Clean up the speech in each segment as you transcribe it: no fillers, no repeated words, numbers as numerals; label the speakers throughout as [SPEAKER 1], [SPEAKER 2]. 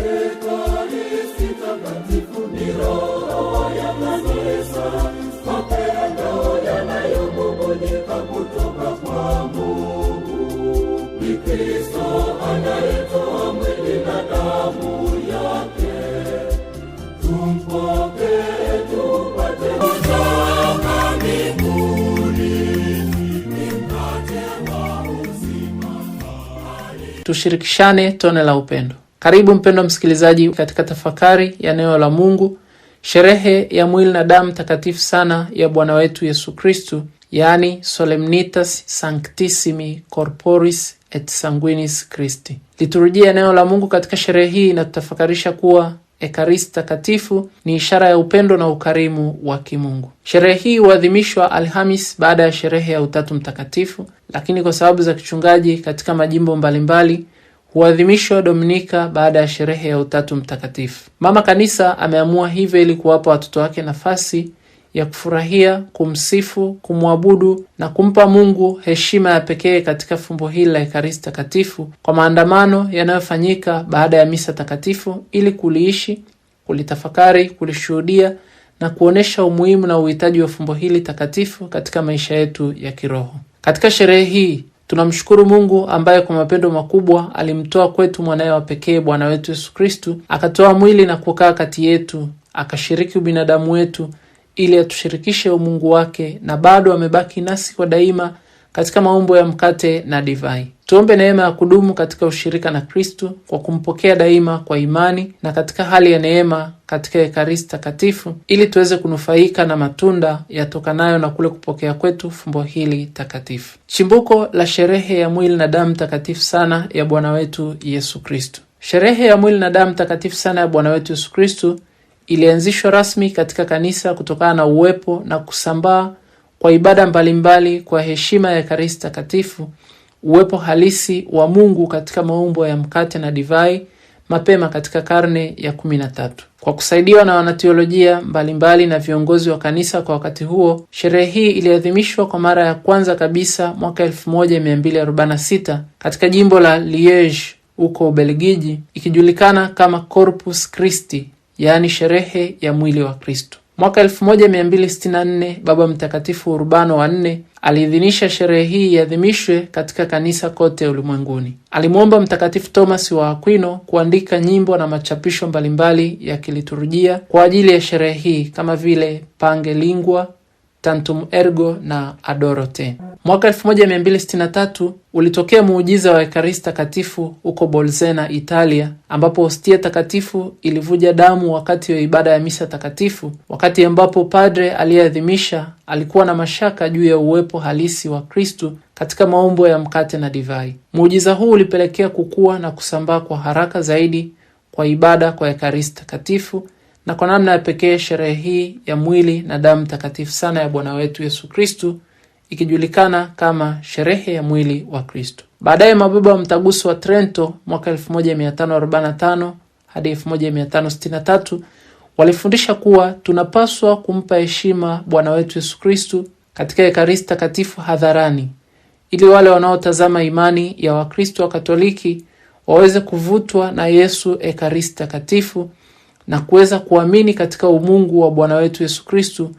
[SPEAKER 1] Ekaristi takatifu ni roho ya kanisa, mapendo yanayobubujika kutoka kwa Mungu. Ni Kristo anayetoa mwili na damu yake. Tumpokee tupate kutoka mbinguni, ni mkate wa uzima.
[SPEAKER 2] Tushirikishane tone la upendo. Karibu mpendwa msikilizaji katika tafakari ya neno la Mungu, sherehe ya mwili na damu takatifu sana ya Bwana wetu Yesu Kristu, yaani Solemnitas Sanctissimi Corporis et Sanguinis Christi. Liturujia ya neno la Mungu katika sherehe hii inatutafakarisha kuwa Ekaristi takatifu ni ishara ya upendo na ukarimu wa kimungu. Sherehe hii huadhimishwa Alhamis baada ya sherehe ya Utatu Mtakatifu, lakini kwa sababu za kichungaji katika majimbo mbalimbali huadhimishwa Dominika baada ya sherehe ya Utatu Mtakatifu. Mama Kanisa ameamua hivyo ili kuwapa watoto wake nafasi ya kufurahia, kumsifu, kumwabudu na kumpa Mungu heshima ya pekee katika fumbo hili la Ekaristi takatifu kwa maandamano yanayofanyika baada ya misa takatifu ili kuliishi, kulitafakari, kulishuhudia na kuonesha umuhimu na uhitaji wa fumbo hili takatifu katika maisha yetu ya kiroho. Katika sherehe hii tunamshukuru Mungu ambaye kwa mapendo makubwa alimtoa kwetu mwanawe wa pekee Bwana wetu Yesu Kristu, akatoa mwili na kukaa kati yetu, akashiriki ubinadamu wetu ili atushirikishe umungu wake, na bado amebaki nasi kwa daima katika maumbo ya mkate na divai. Tuombe neema ya kudumu katika ushirika na Kristu kwa kumpokea daima kwa imani na katika hali ya neema katika Ekaristi takatifu ili tuweze kunufaika na matunda yatokanayo na kule kupokea kwetu fumbo hili takatifu. Chimbuko la sherehe ya mwili na damu takatifu sana ya Bwana wetu Yesu Kristu. Sherehe ya mwili na damu takatifu sana ya Bwana wetu Yesu Kristu ilianzishwa rasmi katika kanisa kutokana na uwepo na kusambaa kwa ibada mbalimbali kwa heshima ya Ekaristi takatifu, uwepo halisi wa Mungu katika maumbo ya mkate na divai mapema katika karne ya 13. Kwa kusaidiwa na wanateolojia mbalimbali na viongozi wa kanisa kwa wakati huo, sherehe hii iliadhimishwa kwa mara ya kwanza kabisa mwaka 1246 katika jimbo la Liege huko Ubelgiji, ikijulikana kama Corpus Christi, yaani sherehe ya mwili wa Kristo. Mwaka 1264 Baba Mtakatifu Urbano wa 4 aliidhinisha sherehe hii iadhimishwe katika kanisa kote ulimwenguni. Alimuomba Mtakatifu Thomas wa Aquino kuandika nyimbo na machapisho mbalimbali ya kiliturujia kwa ajili ya sherehe hii kama vile Pange Lingua, Tantum Ergo na Adoro Te. Mwaka 1263 ulitokea muujiza wa Ekaristi takatifu huko Bolsena, Italia, ambapo hostia takatifu ilivuja damu wakati wa ibada ya misa takatifu, wakati ambapo padre aliyeadhimisha alikuwa na mashaka juu ya uwepo halisi wa Kristu katika maumbo ya mkate na divai. Muujiza huu ulipelekea kukua na kusambaa kwa haraka zaidi kwa ibada kwa Ekaristi takatifu, na kwa namna ya pekee sherehe hii ya mwili na damu takatifu sana ya Bwana wetu Yesu Kristu ikijulikana kama sherehe ya mwili wa Kristo. Baadaye mababa wa Mtaguso wa Trento mwaka 1545 hadi 1563 walifundisha kuwa tunapaswa kumpa heshima Bwana wetu Yesu Kristu katika Ekaristi takatifu hadharani, ili wale wanaotazama imani ya Wakristo wa Katoliki waweze kuvutwa na Yesu Ekaristi takatifu na kuweza kuamini katika umungu wa Bwana wetu Yesu Kristu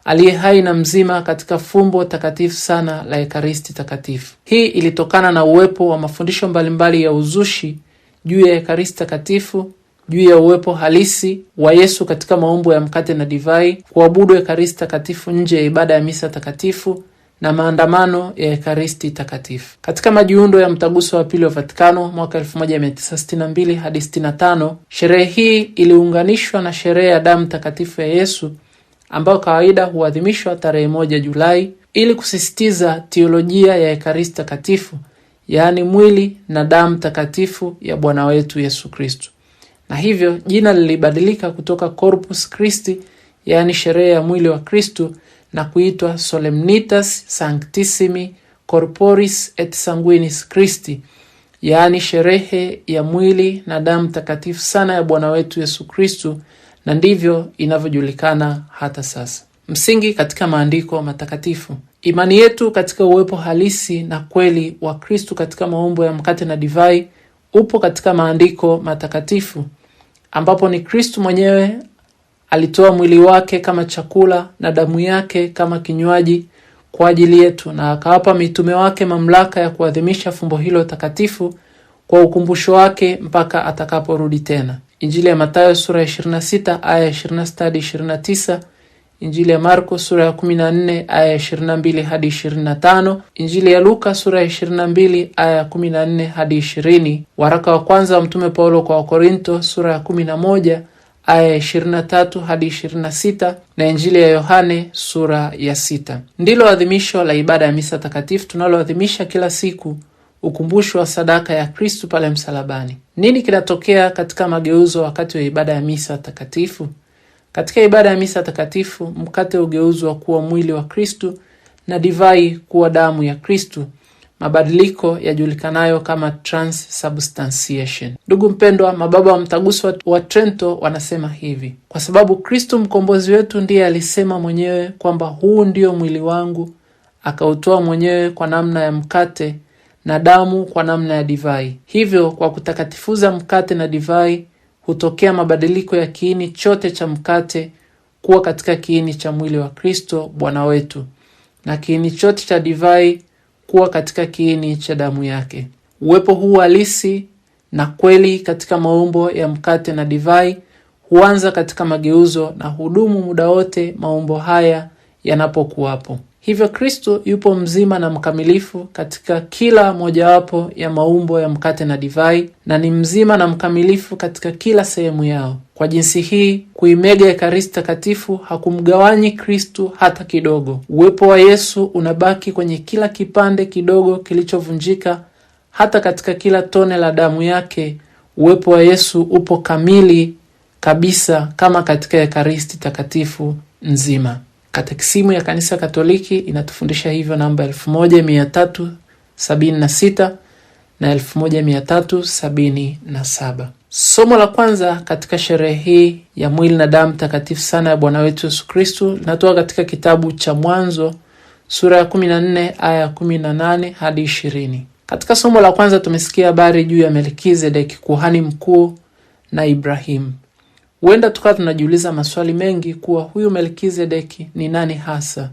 [SPEAKER 2] aliye hai na mzima katika fumbo takatifu sana la Ekaristi takatifu. Hii ilitokana na uwepo wa mafundisho mbalimbali ya uzushi juu ya Ekaristi takatifu, juu ya uwepo halisi wa Yesu katika maumbo ya mkate na divai, kuabudu Ekaristi takatifu nje ya ibada ya misa takatifu na maandamano ya Ekaristi takatifu. Katika majiundo ya Mtaguso wa Pili wa Vatikano mwaka 1962 hadi 65, sherehe hii iliunganishwa na sherehe ya damu takatifu ya Yesu ambayo kawaida huadhimishwa tarehe 1 Julai ili kusisitiza teolojia ya Ekaristi takatifu, yaani mwili na damu takatifu ya Bwana wetu Yesu Kristo. Na hivyo jina lilibadilika kutoka Corpus Christi, yaani sherehe ya mwili wa Kristo, na kuitwa Solemnitas Sanctissimi Corporis et Sanguinis Christi, yaani sherehe ya mwili na damu takatifu sana ya Bwana wetu Yesu Kristo, na ndivyo inavyojulikana hata sasa. Msingi katika maandiko matakatifu. Imani yetu katika uwepo halisi na kweli wa Kristo katika maumbo ya mkate na divai upo katika maandiko matakatifu, ambapo ni Kristo mwenyewe alitoa mwili wake kama chakula na damu yake kama kinywaji kwa ajili yetu, na akawapa mitume wake mamlaka ya kuadhimisha fumbo hilo takatifu kwa ukumbusho wake mpaka atakaporudi tena. Injili ya Mathayo sura ya 26 aya 26 hadi 29, Injili ya Marko sura ya 14 aya 22 hadi 25, Injili ya Luka sura ya 22 aya 14 hadi 20, waraka wa kwanza wa Mtume Paulo kwa Wakorinto sura ya 11 aya 23 hadi 26, na Injili ya Yohane sura ya 6. Ndilo adhimisho la ibada ya misa takatifu tunaloadhimisha kila siku, ukumbusho wa sadaka ya Kristo pale msalabani. Nini kinatokea katika mageuzo wakati wa ibada ya misa takatifu? Katika ibada ya misa takatifu, mkate ugeuzwa kuwa mwili wa Kristo na divai kuwa damu ya Kristo, mabadiliko yajulikanayo kama transubstantiation. Ndugu mpendwa, mababa wa Mtaguso wa Trento wanasema hivi: kwa sababu Kristo mkombozi wetu ndiye alisema mwenyewe kwamba huu ndio mwili wangu, akautoa mwenyewe kwa namna ya mkate na damu kwa namna ya divai. Hivyo kwa kutakatifuza mkate na divai hutokea mabadiliko ya kiini chote cha mkate kuwa katika kiini cha mwili wa Kristo Bwana wetu, na kiini chote cha divai kuwa katika kiini cha damu yake. Uwepo huu halisi na kweli katika maumbo ya mkate na divai huanza katika mageuzo na hudumu muda wote maumbo haya yanapokuwapo. Hivyo Kristo yupo mzima na mkamilifu katika kila mojawapo ya maumbo ya mkate na divai, na ni mzima na mkamilifu katika kila sehemu yao. Kwa jinsi hii, kuimega Ekaristi takatifu hakumgawanyi Kristo hata kidogo. Uwepo wa Yesu unabaki kwenye kila kipande kidogo kilichovunjika, hata katika kila tone la damu yake. Uwepo wa Yesu upo kamili kabisa kama katika Ekaristi takatifu nzima. Katekisimu ya Kanisa Katoliki inatufundisha hivyo, namba 1376 na 1377. Somo la kwanza katika sherehe hii ya mwili na damu takatifu sana ya Bwana wetu Yesu Kristo linatoka katika kitabu cha Mwanzo sura ya 14 aya 18 hadi 20. Katika somo la kwanza tumesikia habari juu ya Melkizedeki, kuhani mkuu, na Ibrahimu. Huenda tukawa tunajiuliza maswali mengi kuwa huyu Melkizedeki ni nani hasa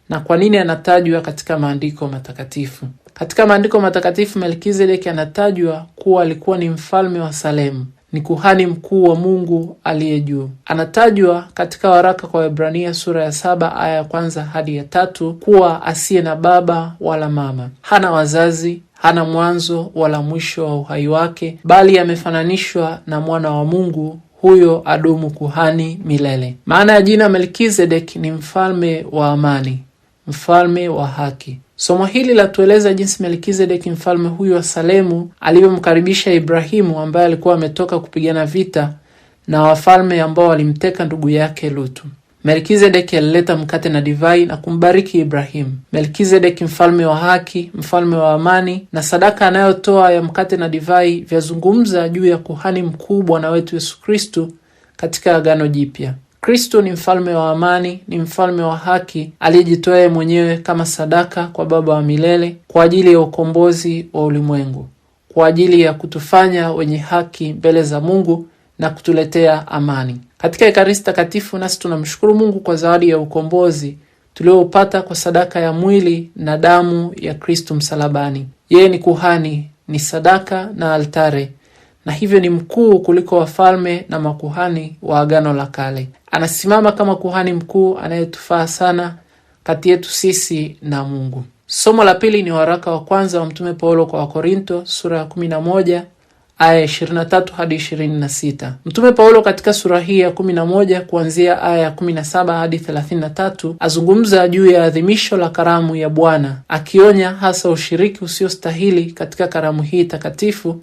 [SPEAKER 2] na kwa nini anatajwa katika maandiko matakatifu. Katika maandiko matakatifu Melkizedeki anatajwa kuwa alikuwa ni mfalme wa Salemu, ni kuhani mkuu wa Mungu aliye juu. Anatajwa katika waraka kwa Waebrania sura ya 7 aya ya 1 hadi ya 3 kuwa asiye na baba wala mama, hana wazazi, hana mwanzo wala mwisho wa uhai wake, bali amefananishwa na mwana wa Mungu, huyo adumu kuhani milele. Maana ya jina Melkizedeki ni mfalme wa amani, mfalme wa haki. Somo hili latueleza jinsi Melkizedeki, mfalme huyu wa Salemu, alivyomkaribisha Ibrahimu ambaye alikuwa ametoka kupigana vita na wafalme ambao walimteka ndugu yake Lutu. Melkizedeki alileta mkate na divai na kumbariki Ibrahimu. Melkizedeki, mfalme wa haki, mfalme wa amani, na sadaka anayotoa ya mkate na divai vyazungumza juu ya kuhani mkuu Bwana wetu Yesu Kristo katika Agano Jipya. Kristo ni mfalme wa amani, ni mfalme wa haki aliyejitoa mwenyewe kama sadaka kwa Baba wa milele kwa ajili ya ukombozi wa ulimwengu, kwa ajili ya kutufanya wenye haki mbele za Mungu na kutuletea amani. Katika Ekaristi takatifu nasi tunamshukuru Mungu kwa zawadi ya ukombozi tuliopata kwa sadaka ya mwili na damu ya Kristo msalabani. Yeye ni kuhani, ni sadaka na altare, na hivyo ni mkuu kuliko wafalme na makuhani wa Agano la Kale. Anasimama kama kuhani mkuu anayetufaa sana kati yetu sisi na Mungu. Somo la pili ni waraka wa kwanza wa Mtume Paulo kwa Wakorinto sura ya 11 aya 23 hadi 26. Mtume Paulo katika sura hii ya 11 kuanzia aya ya 17 hadi 33 azungumza juu ya adhimisho la karamu ya Bwana, akionya hasa ushiriki usiostahili katika karamu hii takatifu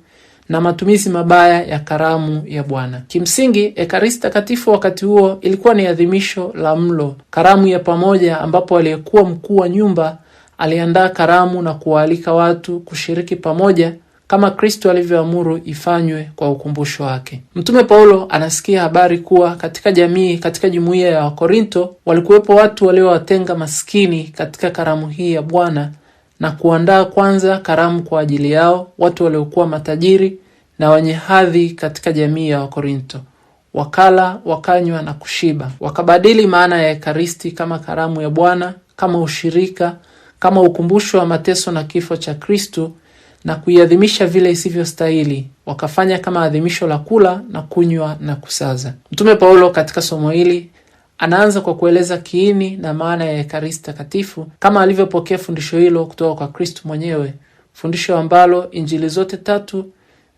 [SPEAKER 2] na matumizi mabaya ya karamu ya Bwana. Kimsingi, Ekaristi takatifu wakati huo ilikuwa ni adhimisho la mlo, karamu ya pamoja, ambapo aliyekuwa mkuu wa nyumba aliandaa karamu na kuwaalika watu kushiriki pamoja kama Kristo alivyoamuru ifanywe kwa ukumbusho wake. Mtume Paulo anasikia habari kuwa katika jumuiya ya Wakorinto walikuwepo watu waliowatenga maskini katika karamu hii ya Bwana na kuandaa kwanza karamu kwa ajili yao, watu waliokuwa matajiri na wenye hadhi katika jamii ya Wakorinto. wakala, wakanywa na kushiba. Wakabadili maana ya Ekaristi kama karamu ya Bwana, kama ushirika, kama ukumbusho wa mateso na kifo cha Kristo, na kuiadhimisha vile isivyostahili. Wakafanya kama adhimisho la kula na kunywa na kusaza. Mtume Paulo katika somo hili anaanza kwa kueleza kiini na maana ya Ekaristi Takatifu kama alivyopokea fundisho hilo kutoka kwa Kristo mwenyewe, fundisho ambalo Injili zote tatu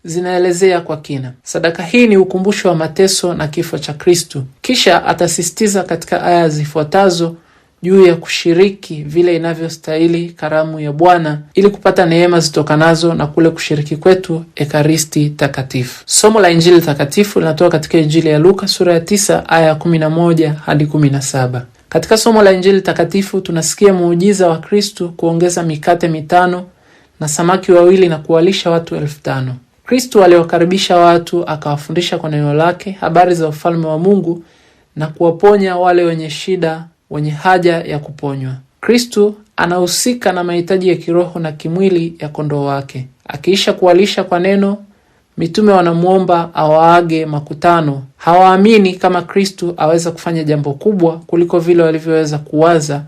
[SPEAKER 2] zinaelezea kwa kina. Sadaka hii ni ukumbusho wa mateso na kifo cha Kristo. Kisha atasisitiza katika aya zifuatazo juu ya kushiriki vile inavyostahili karamu ya Bwana ili kupata neema zitokanazo na kule kushiriki kwetu Ekaristi Takatifu. Somo la Injili Takatifu linatoka katika Injili ya Luka sura ya 9 aya 11 hadi 17. Katika somo la Injili Takatifu tunasikia muujiza wa Kristo kuongeza mikate 5 na samaki 2 na kuwalisha watu 5,000. Kristo aliwakaribisha watu, akawafundisha kwa neno lake habari za ufalme wa Mungu na kuwaponya wale wenye shida, wenye haja ya kuponywa. Kristo anahusika na mahitaji ya kiroho na kimwili ya kondoo wake. Akiisha kuwalisha kwa neno, mitume wanamuomba awaage makutano. Hawaamini kama Kristo aweza kufanya jambo kubwa kuliko vile walivyoweza kuwaza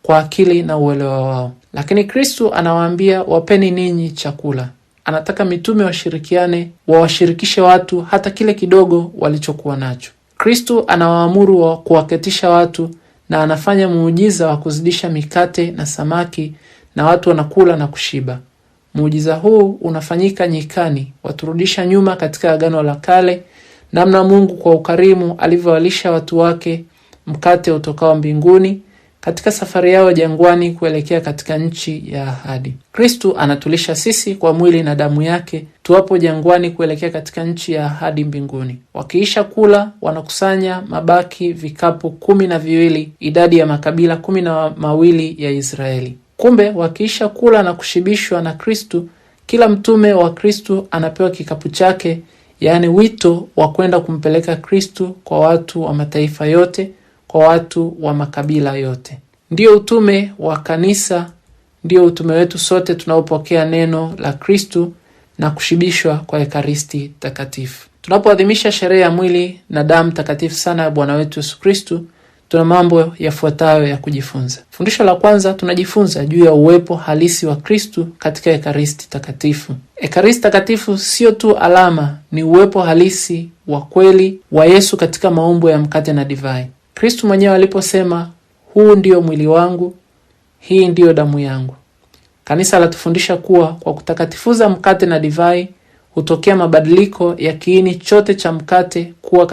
[SPEAKER 2] kwa akili na uelewa wao. Lakini Kristo anawaambia, wapeni ninyi chakula. Anataka mitume washirikiane, wawashirikishe watu hata kile kidogo walichokuwa nacho. Kristo anawaamuru wa kuwaketisha watu na anafanya muujiza wa kuzidisha mikate na samaki na watu wanakula na kushiba. Muujiza huu unafanyika nyikani, waturudisha nyuma katika Agano la Kale, namna Mungu kwa ukarimu alivyowalisha watu wake mkate utokao mbinguni katika safari yao jangwani kuelekea katika nchi ya ahadi. Kristo anatulisha sisi kwa mwili na damu yake tuwapo jangwani kuelekea katika nchi ya ahadi mbinguni. Wakiisha kula, wanakusanya mabaki vikapu 12, idadi ya makabila 12 ya Israeli. Kumbe wakiisha kula na kushibishwa na Kristo, kila mtume wa Kristo anapewa kikapu chake, yaani wito wa kwenda kumpeleka Kristo kwa watu wa mataifa yote, kwa watu wa makabila yote. Ndio utume wa kanisa, ndio utume wetu sote tunaopokea neno la Kristo na kushibishwa kwa Ekaristi Takatifu. Tunapoadhimisha sherehe ya mwili na damu takatifu sana ya Bwana wetu Yesu Kristo, tuna mambo yafuatayo ya kujifunza. Fundisho la kwanza, tunajifunza juu ya uwepo halisi wa Kristo katika Ekaristi Takatifu. Ekaristi Takatifu sio tu alama, ni uwepo halisi wa kweli wa Yesu katika maumbo ya mkate na divai. Kristo mwenyewe aliposema, huu ndio mwili wangu, hii ndio damu yangu. Kanisa latufundisha kuwa kwa kutakatifuza mkate na divai hutokea mabadiliko ya kiini chote cha mkate kuwa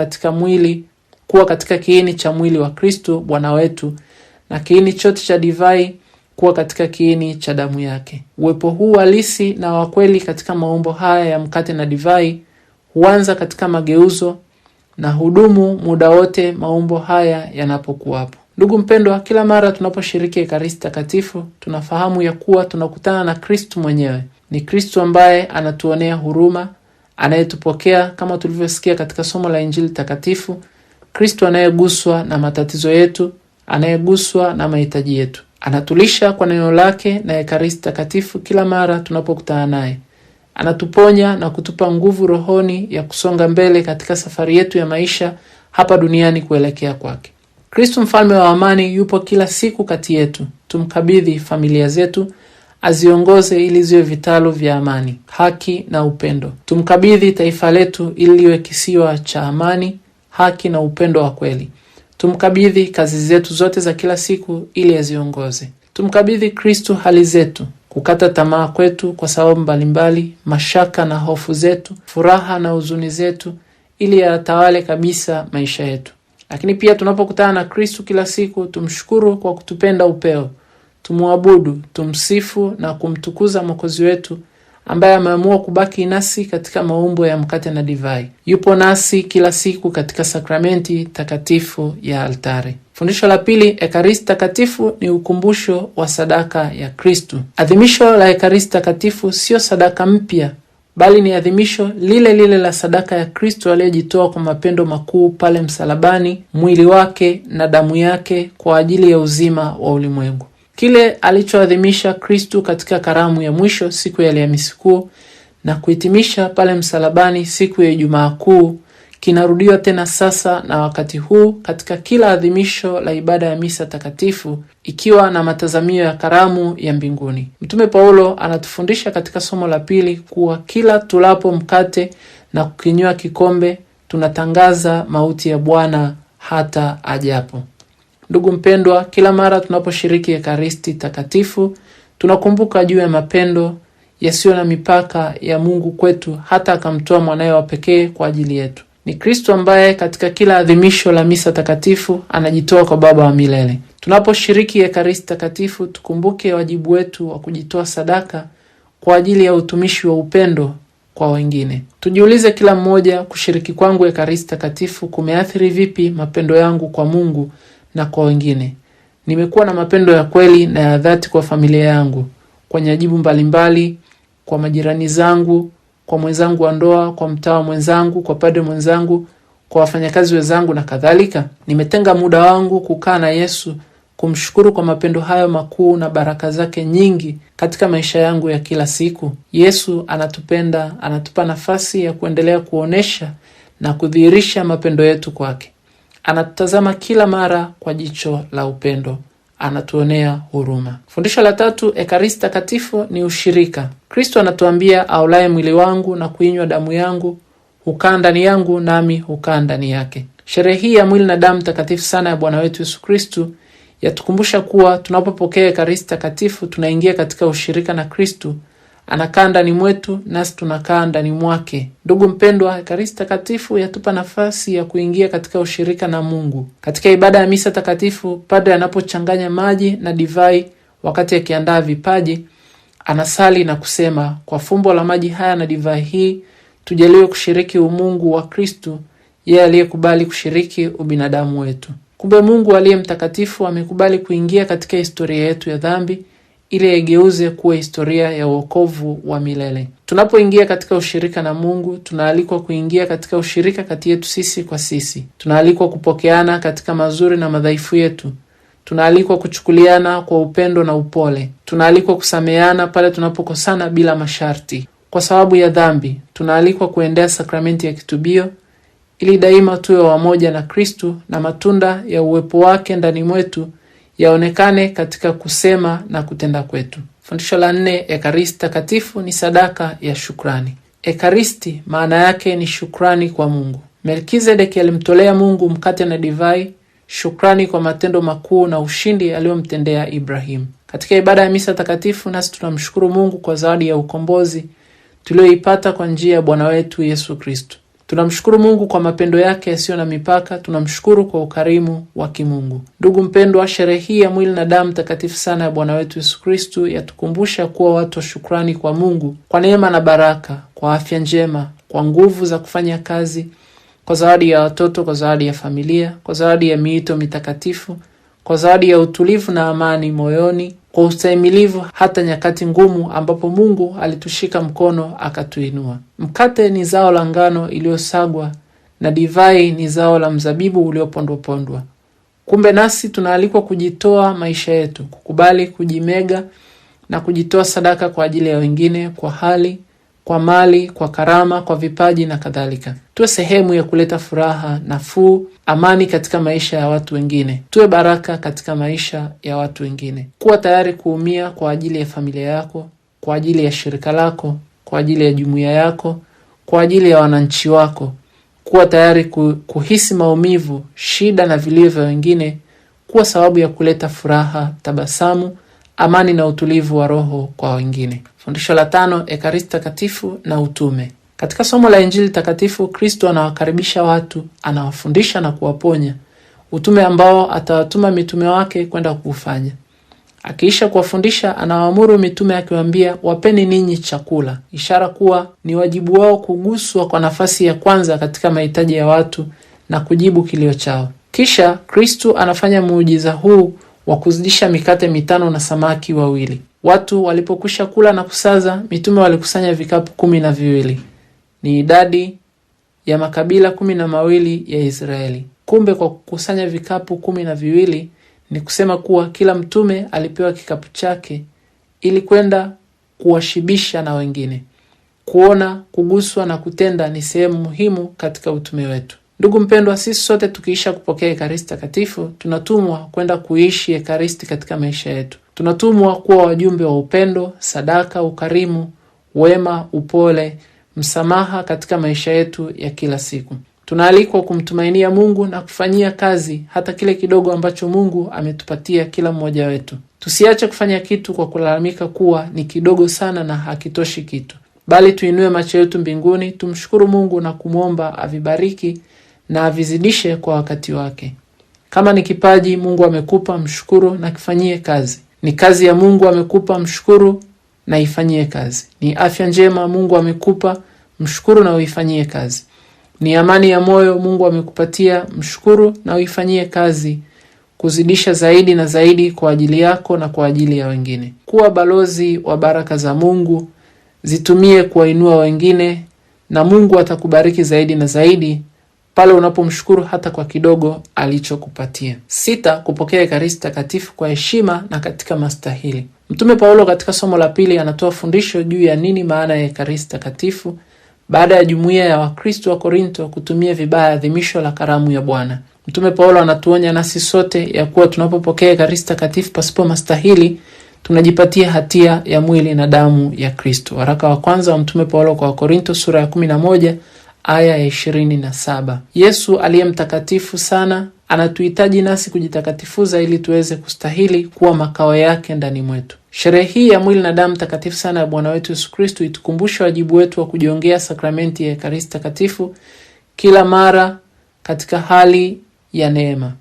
[SPEAKER 2] katika kiini cha mwili wa Kristo Bwana wetu, na kiini chote cha divai kuwa katika kiini cha damu yake. Uwepo huu halisi na wa kweli katika maumbo haya ya mkate na divai huanza katika mageuzo na hudumu muda wote maumbo haya yanapokuwapo. Ndugu mpendwa, kila mara tunaposhiriki Ekaristi Takatifu tunafahamu ya kuwa tunakutana na Kristo mwenyewe. Ni Kristo ambaye anatuonea huruma, anayetupokea kama tulivyosikia katika somo la Injili Takatifu. Kristo anayeguswa na matatizo yetu, anayeguswa na mahitaji yetu. Anatulisha kwa neno lake na Ekaristi Takatifu kila mara tunapokutana naye. Anatuponya na kutupa nguvu rohoni ya kusonga mbele katika safari yetu ya maisha hapa duniani kuelekea kwake. Kristo mfalme wa amani yupo kila siku kati yetu. Tumkabidhi familia zetu, aziongoze ili ziwe vitalu vya amani, haki na upendo. Tumkabidhi taifa letu ili liwe kisiwa cha amani, haki na upendo wa kweli. Tumkabidhi kazi zetu zote za kila siku ili aziongoze. Tumkabidhi Kristo hali zetu, kukata tamaa kwetu kwa sababu mbalimbali, mashaka na hofu zetu, furaha na huzuni zetu, ili atawale kabisa maisha yetu. Lakini pia tunapokutana na Kristo kila siku, tumshukuru kwa kutupenda upeo. Tumuabudu, tumsifu na kumtukuza Mwokozi wetu ambaye ameamua kubaki nasi katika maumbo ya mkate na divai. Yupo nasi kila siku katika sakramenti takatifu ya altare. Fundisho la pili, Ekaristi Takatifu ni ukumbusho wa sadaka ya Kristo. Adhimisho la Ekaristi Takatifu sio sadaka mpya, bali ni adhimisho lile lile la sadaka ya Kristo aliyejitoa kwa mapendo makuu pale msalabani, mwili wake na damu yake kwa ajili ya uzima wa ulimwengu. Kile alichoadhimisha Kristo katika karamu ya mwisho siku ya Alhamisi Kuu na kuhitimisha pale msalabani siku ya Ijumaa Kuu kinarudiwa tena sasa na wakati huu katika kila adhimisho la ibada ya misa takatifu, ikiwa na matazamio ya karamu ya mbinguni. Mtume Paulo anatufundisha katika somo la pili kuwa kila tulapo mkate na kukinywa kikombe tunatangaza mauti ya Bwana hata ajapo. Ndugu mpendwa, kila mara tunaposhiriki Ekaristi takatifu tunakumbuka juu ya mapendo yasiyo na mipaka ya Mungu kwetu, hata akamtoa mwanawe wa pekee kwa ajili yetu. Ni Kristo ambaye katika kila adhimisho la misa takatifu anajitoa kwa Baba wa milele. Tunaposhiriki Ekaristi takatifu tukumbuke wajibu wetu wa kujitoa sadaka kwa ajili ya utumishi wa upendo kwa wengine. Tujiulize kila mmoja, kushiriki kwangu Ekaristi takatifu kumeathiri vipi mapendo yangu kwa Mungu na kwa wengine? Nimekuwa na mapendo ya kweli na ya dhati kwa familia yangu, kwa nyajibu mbalimbali, kwa majirani zangu, kwa mwenzangu wa ndoa, kwa mtawa mwenzangu, kwa padre mwenzangu, kwa wafanyakazi wenzangu na kadhalika? Nimetenga muda wangu kukaa na Yesu, kumshukuru kwa mapendo hayo makuu na baraka zake nyingi katika maisha yangu ya kila siku? Yesu anatupenda, anatupa nafasi ya kuendelea kuonesha na kudhihirisha mapendo yetu kwake. Anatutazama kila mara kwa jicho la upendo, anatuonea huruma. Fundisho la tatu, Ekaristi takatifu ni ushirika. Kristo anatuambia, aulaye mwili wangu na kuinywa damu yangu hukaa ndani yangu, nami hukaa ndani yake. Sherehe hii ya mwili na damu takatifu sana ya Bwana wetu Yesu Kristo yatukumbusha kuwa tunapopokea Ekaristi takatifu tunaingia katika ushirika na Kristo. Anakaa ndani mwetu nasi tunakaa ndani mwake. Ndugu mpendwa, Ekaristi takatifu yatupa nafasi ya kuingia katika ushirika na Mungu. Katika ibada ya misa takatifu, padre anapochanganya maji na divai wakati akiandaa vipaji, anasali na kusema, kwa fumbo la maji haya na divai hii tujaliwe kushiriki umungu wa Kristo, yeye aliyekubali kushiriki ubinadamu wetu. Kumbe Mungu aliye mtakatifu amekubali kuingia katika historia yetu ya dhambi ili aigeuze kuwa historia ya wokovu wa milele. Tunapoingia katika ushirika na Mungu, tunaalikwa kuingia katika ushirika kati yetu sisi kwa sisi. Tunaalikwa kupokeana katika mazuri na madhaifu yetu. Tunaalikwa kuchukuliana kwa upendo na upole. Tunaalikwa kusameheana pale tunapokosana bila masharti. Kwa sababu ya dhambi, tunaalikwa kuendea sakramenti ya kitubio ili daima tuwe wamoja na Kristo na matunda ya uwepo wake ndani mwetu yaonekane katika kusema na kutenda kwetu. Fundisho la 4, Ekaristi takatifu ni sadaka ya shukrani. Ekaristi maana yake ni shukrani kwa Mungu. Melkizedeki alimtolea Mungu mkate na divai, shukrani kwa matendo makuu na ushindi aliyomtendea Ibrahim. Katika ibada ya misa takatifu nasi tunamshukuru Mungu kwa zawadi ya ukombozi tulioipata kwa njia ya Bwana wetu Yesu Kristo. Tunamshukuru Mungu kwa mapendo yake yasiyo na mipaka, tunamshukuru kwa ukarimu wa kimungu. Ndugu mpendwa, sherehe hii ya mwili na damu takatifu sana ya Bwana wetu Yesu Kristo yatukumbusha kuwa watu wa shukrani kwa Mungu, kwa neema na baraka, kwa afya njema, kwa nguvu za kufanya kazi, kwa zawadi ya watoto, kwa zawadi ya familia, kwa zawadi ya miito mitakatifu, kwa zawadi ya utulivu na amani moyoni, kwa ustahimilivu hata nyakati ngumu ambapo Mungu alitushika mkono akatuinua. Mkate ni zao la ngano iliyosagwa na divai ni zao la mzabibu uliopondwa-pondwa. Kumbe nasi tunaalikwa kujitoa maisha yetu, kukubali kujimega na kujitoa sadaka kwa ajili ya wengine, kwa hali, kwa mali, kwa karama, kwa vipaji na kadhalika. Tuwe sehemu ya kuleta furaha, nafuu, amani katika maisha ya watu wengine. Tuwe baraka katika maisha ya watu wengine. Kuwa tayari kuumia kwa ajili ya familia yako, kwa ajili ya shirika lako, kwa ajili ya jumuiya yako, kwa ajili ya wananchi wako. Kuwa tayari kuhisi maumivu, shida na vilio vya wengine, kuwa sababu ya kuleta furaha, tabasamu, amani na utulivu wa roho kwa wengine. Fundisho la 5, Ekaristi takatifu na utume. Katika somo la Injili takatifu, Kristo anawakaribisha watu, anawafundisha na kuwaponya, utume ambao atawatuma mitume wake kwenda kuufanya. Akiisha kuwafundisha, anawaamuru mitume akiwaambia, wapeni ninyi chakula, ishara kuwa ni wajibu wao kuguswa kwa nafasi ya kwanza katika mahitaji ya watu na kujibu kilio chao. Kisha Kristo anafanya muujiza huu wa kuzidisha mikate 5 na samaki 2. Watu walipokwisha kula na kusaza, mitume walikusanya vikapu 12. Ni idadi ya makabila 12 ya Israeli. Kumbe kwa kukusanya vikapu 12 ni kusema kuwa kila mtume alipewa kikapu chake ili kwenda kuwashibisha na wengine. Kuona, kuguswa na kutenda ni sehemu muhimu katika utume wetu. Ndugu mpendwa, sisi sote tukiisha kupokea Ekaristi Takatifu, tunatumwa kwenda kuishi Ekaristi katika maisha yetu. Tunatumwa kuwa wajumbe wa upendo, sadaka, ukarimu, wema, upole, msamaha katika maisha yetu ya kila siku. Tunaalikwa kumtumainia Mungu na kufanyia kazi hata kile kidogo ambacho Mungu ametupatia kila mmoja wetu. Tusiache kufanya kitu kwa kulalamika kuwa ni kidogo sana na hakitoshi kitu, bali tuinue macho yetu mbinguni, tumshukuru Mungu na kumwomba avibariki na avizidishe kwa wakati wake. Kama ni kipaji Mungu amekupa, mshukuru na kifanyie kazi. Ni kazi ya Mungu amekupa, mshukuru na ifanyie kazi. Ni afya njema Mungu amekupa, mshukuru na uifanyie kazi. Ni amani ya moyo Mungu amekupatia, mshukuru na uifanyie kazi, kuzidisha zaidi na zaidi kwa ajili yako na kwa ajili ya wengine. Kuwa balozi wa baraka za Mungu, zitumie kuwainua wengine, na Mungu atakubariki zaidi na zaidi pale unapomshukuru hata kwa kidogo alichokupatia. 6. Kupokea Ekaristi Takatifu kwa heshima na katika mastahili. Mtume Paulo katika somo la pili anatoa fundisho juu ya nini maana ya Ekaristi Takatifu baada ya jumuiya ya Wakristo wa Korinto kutumia vibaya adhimisho la karamu ya Bwana. Mtume Paulo anatuonya nasi sote ya kuwa tunapopokea Ekaristi Takatifu pasipo mastahili, tunajipatia hatia ya mwili na damu ya Kristo. Waraka wa kwanza wa Mtume Paulo kwa Korinto sura ya 11 aya ya 27. Yesu aliye mtakatifu sana anatuhitaji nasi kujitakatifuza ili tuweze kustahili kuwa makao yake ndani mwetu. Sherehe hii ya mwili na damu takatifu sana ya Bwana wetu Yesu Kristo itukumbushe wajibu wetu wa kujiongea sakramenti ya Ekaristi Takatifu kila mara katika hali ya neema.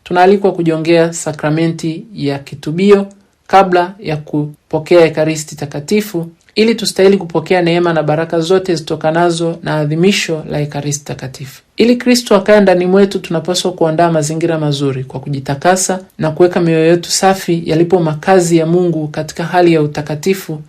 [SPEAKER 2] Tunaalikwa kujiongea sakramenti ya kitubio kabla ya kupokea Ekaristi Takatifu ili tustahili kupokea neema na baraka zote zitokanazo na adhimisho la Ekaristi Takatifu. Ili Kristo akae ndani mwetu, tunapaswa kuandaa mazingira mazuri kwa kujitakasa na kuweka mioyo yetu safi yalipo makazi ya Mungu katika hali ya utakatifu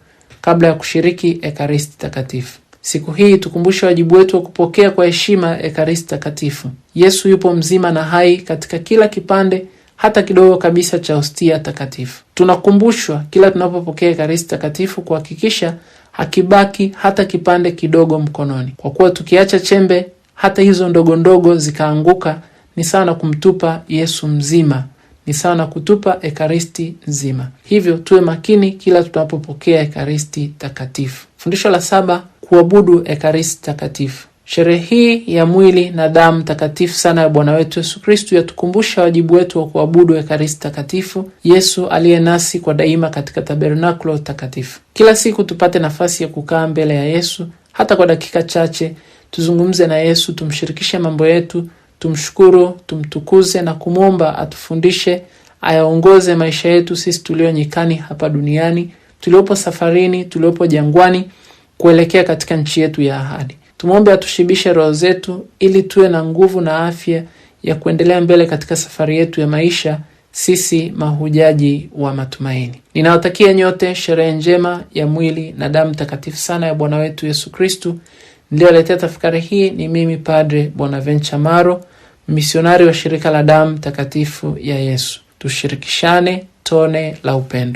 [SPEAKER 2] kabla ya kushiriki Ekaristi Takatifu. Siku hii tukumbushe wajibu wetu wa kupokea kwa heshima Ekaristi Takatifu. Yesu yupo mzima na hai katika kila kipande hata kidogo kabisa cha hostia takatifu. Tunakumbushwa kila tunapopokea Ekaristi Takatifu kuhakikisha hakibaki hata kipande kidogo mkononi, kwa kuwa tukiacha chembe hata hizo ndogo ndogo zikaanguka, ni sawa na kumtupa Yesu mzima, ni sawa na kutupa Ekaristi nzima. Hivyo tuwe makini kila tunapopokea Ekaristi Takatifu. Fundisho la 7: kuabudu Ekaristi Takatifu. Sherehe hii ya mwili na damu takatifu sana ya Bwana wetu Yesu Kristo yatukumbusha wajibu wetu wa kuabudu Ekaristi Takatifu, Yesu aliye nasi kwa daima katika tabernakulo takatifu. Kila siku tupate nafasi ya kukaa mbele ya Yesu, hata kwa dakika chache, tuzungumze na Yesu, tumshirikishe mambo yetu, tumshukuru, tumtukuze na kumwomba atufundishe, ayaongoze maisha yetu sisi tulio nyikani hapa duniani, tuliopo safarini, tuliopo jangwani, kuelekea katika nchi yetu ya ahadi. Tumwombe atushibishe roho zetu ili tuwe na nguvu na afya ya kuendelea mbele katika safari yetu ya maisha, sisi mahujaji wa matumaini. Ninawatakia nyote sherehe njema ya mwili na damu takatifu sana ya Bwana wetu Yesu Kristo. Niliyoletea tafakari hii ni mimi Padre Bonaventure Maro, misionari wa shirika la damu takatifu ya Yesu. Tushirikishane tone la upendo.